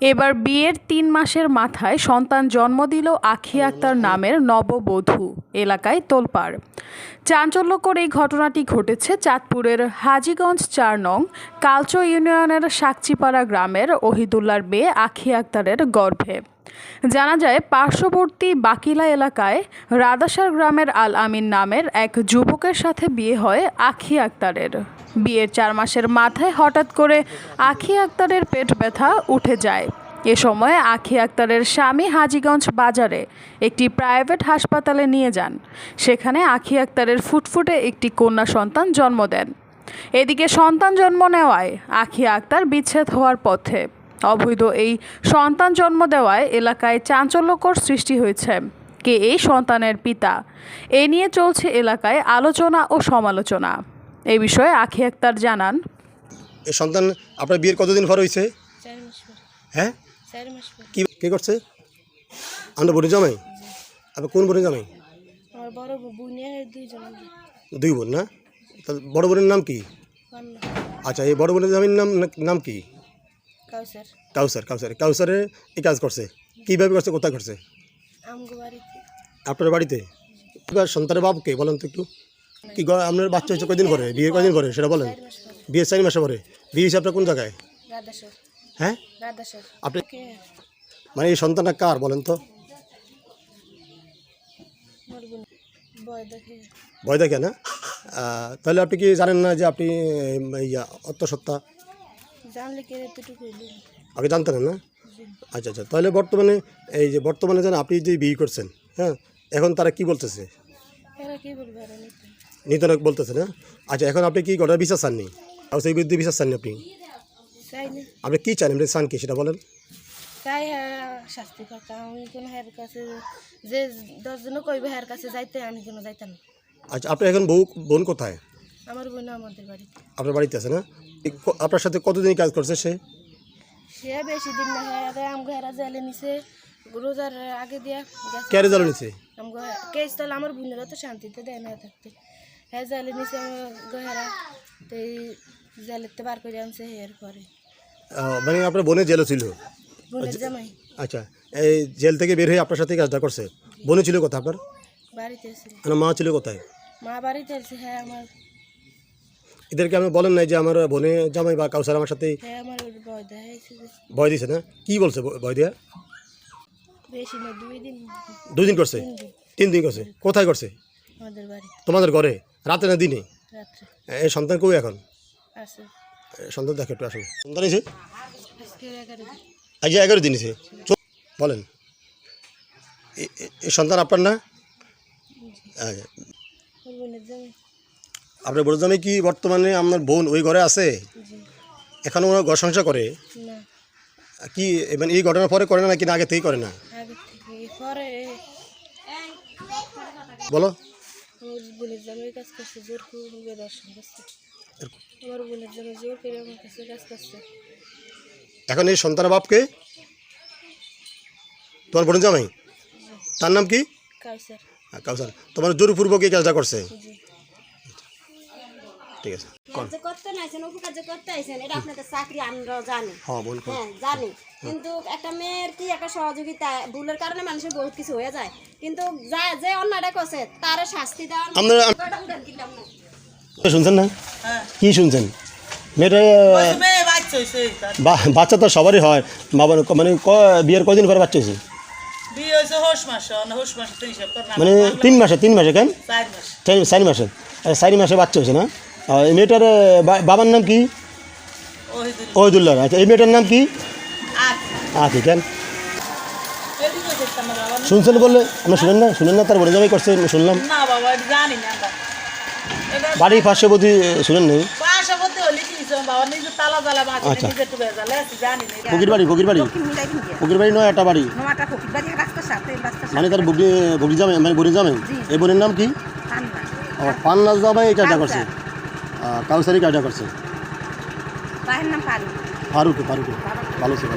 এবার বিয়ের ৩ মাসের মাথায় সন্তান জন্ম দিল আঁখি আক্তার নামের নববধূ। এলাকায় তোলপাড়। চাঞ্চল্যকর এই ঘটনাটি ঘটেছে চাঁদপুরের হাজীগঞ্জ ৪ নং কালচো ইউনিয়নের সাকচিপাড়া গ্রামের ওহিদুল্লার মেয়ে আঁখি আক্তারের গর্ভে। জানা যায়, পার্শ্ববর্তী বাকিলা এলাকায় রাদাসার গ্রামের আল আমিন নামের এক যুবকের সাথে বিয়ে হয় আঁখি আক্তারের। বিয়ের ৪ মাসের মাথায় হঠাৎ করে আঁখি আক্তারের পেট ব্যথা উঠে যায়। এ সময় আঁখি আক্তারের স্বামী হাজীগঞ্জ বাজারে একটি প্রাইভেট হাসপাতালে নিয়ে যান। সেখানে আঁখি আক্তারের ফুটফুটে একটি কন্যা সন্তান জন্ম দেন। এদিকে সন্তান জন্ম নেওয়ায় আঁখি আক্তার বিচ্ছেদ হওয়ার পথে। অবৈধ এই সন্তান জন্ম দেওয়ায় এলাকায় চাঞ্চল্যকর সৃষ্টি হয়েছে। কে এই সন্তানের পিতা? এ নিয়ে চলছে এলাকায় আলোচনা ও সমালোচনা। এই বিষয়ে আঁখি আক্তার জানান, এই সন্তান আপনার বিয়ের কতদিন পর হয়েছে? 4 মাস পর। হ্যাঁ, 4 মাস পর। কি করছে? আমরা বোনের জামাই। আপনি কোন বোনের জামাই? আমার বড় বোনের 2 জন আমরা। 2 বোন না? তাহলে বড় বোনের নাম কি? পান্না। আচ্ছা, এই বড় বোনের জামাইয়ের নাম কি? কাউসার। কাউসারে এই কাজ করছে। কীভাবে করছে, কোথায় করছে? আমগো বাড়িতে। আপনার বাড়িতে? এবার সন্তানের বাবুকে বলেন তো একটু। কি আপনার বাচ্চা হচ্ছে কয়দিন পরে? বিয়ের কয়দিন পরে সেটা বলেন। 4 মাস পর। বিয়ের 4 মাসে পরে। বিয়ে হিসাবটা কোন জায়গায়? রাদাসর। হ্যাঁ, রাদাসর। আপনি মানে এই সন্তানটা কার বলেন তো? মোর বোন বয় দেখে। ভয় দেখে না? তাহলে আপনি কি জানেন না যে আপনি আত্মসত্তা জানলে কে এতটুকু হইলো। আগে জানতেন না? আচ্ছা, তাহলে বর্তমানে যেন আপনি যে বিয়ে করছেন, হ্যাঁ, এখন তারা কি বলতেছে? এরা কি বলবে আর নিতনক বলতেছে না? আচ্ছা, এখন আপনি কি ঘটনা বিচার চাননি? সেই বিরুদ্ধে বিচার চাননি আপনি? চাই না। আপনি কি চান? আপনি চান কি সেটা বলেন। চাই শাস্তি পাক। আমি কোনো হের কাছে যে 10 জন কইবে হের কাছে যাইতে আমি কোনো যাইতাম না। আচ্ছা, আপনি এখন বোন কোথায়? আমার বোন আমাদের বাড়িতে। আপনার বাড়িতে আছে না? আপনার সাথে কতদিন কাজ করছে সে? সে বেশি দিন না, হ্যাঁ আমগো হেরা জেলে নিছে রোজার আগে দিয়া গেছে। কে রেজাল্ট নিচ্ছে? আমগো কেস তাহলে আমার বোনেরা তো শান্তিতে দেয় না থাকতে। হ্যাঁ জেলে নিছে আমগো হেরা, তো এই জেলেতে বার করে আনছে এর পরে। মানে আপনার বোনের জেলও ছিল? বোনের জামাই আচ্ছা, এই জেল থেকে বের হয়ে আপনার সাথে কাজটা করছে। বোনে ছিল কোথায় আপনার? বাড়িতে ছিল। মানে মা ছিল কোথায়? মা বাড়িতে আছে। হ্যাঁ আমার, এদেরকে আপনি বলেন নাই যে আমার বোনে জামাই বা কাউসার আমার সাথে হ্যাঁ আমার ভয় দেখাইছে যে ভয় দিছে না? কি বলছে ভয় দিয়া? বেশি না 2 দিন। 2 দিন করছে? 3 দিন করছে? কোথায় করছে? আমাদের বাড়ি তোমাদের ঘরে? রাতে না দিনে? রাত্রে এই সন্তান কই এখন? আছে। সন্তান দেখে একটু আসুন। সন্তান এসে আজকে 11 দিন। আজ 11 দিন এসে বলেন। এই সন্তান আপনার না? আচ্ছা, ওর বোনের জামাই। আপনার বড় জামাই কি বর্তমানে আপনার বোন ওই ঘরে আছে? জি এখনও ওরা ঘর সংসার করে? না, কি মানে এই ঘটনার পরে করে না নাকি আগে থেকেই করে না? আগে থেকে পরে বলো। আমার বোনের জামাই কাজ করছে, জোর করে দর্শন করছে। আমার বোনের জামাই জোর করে আমার কাছে কাজ করছে। এখন এই সন্তানের বাপকে তোমার বোনের জামাই, তার নাম কি? কাউসার। কাউসার তোমার জোরপূর্বক এই কাজটা করছে? জি। ঠিক আছে। কাজ করতে নাইছেন, উপকার যে করতে আইছেন, এটা আপনাদের চাকরি আমরাও জানি। হ্যাঁ বল। হ্যাঁ জানি, কিন্তু একটা মেয়ের কি একটা সহযোগিতা, ভুলের কারণে মানুষের বহুত কিছু হয়ে যায়, কিন্তু যে অন্যটা করছে তার শাস্তি দেওয়া। শুনছেন না? কি শুনছেন? মেয়েটা বাচ্চা তো সবারই হয়। মানে বিয়ের কয়দিন পরে বাচ্চা হয়েছে? মানে 3 মাসে কেন? 4 মাসে। 4 মাসে বাচ্চা হয়েছে না? এই মেয়েটার বাবার নাম কি? ওহিদুল্লাহ। আচ্ছা, এই মেয়েটার নাম কি? আঁখি। কেন শুনছেন বললে? আমরা শুনেন না তার বড় জামাই করছে? শুনলাম বাড়ির পার্শ্ববর্তী শুনেন নেই? আচ্ছা, ফকির বাড়ি নয়, একটা বাড়ি মানে তার বগি জামাই মানে বড়ি জামাই। এই বোনের নাম কি? পান্না জামাই এই কাজটা করছে। কাউসারি কাজটা করছে। ফারুক ভালো ছিল।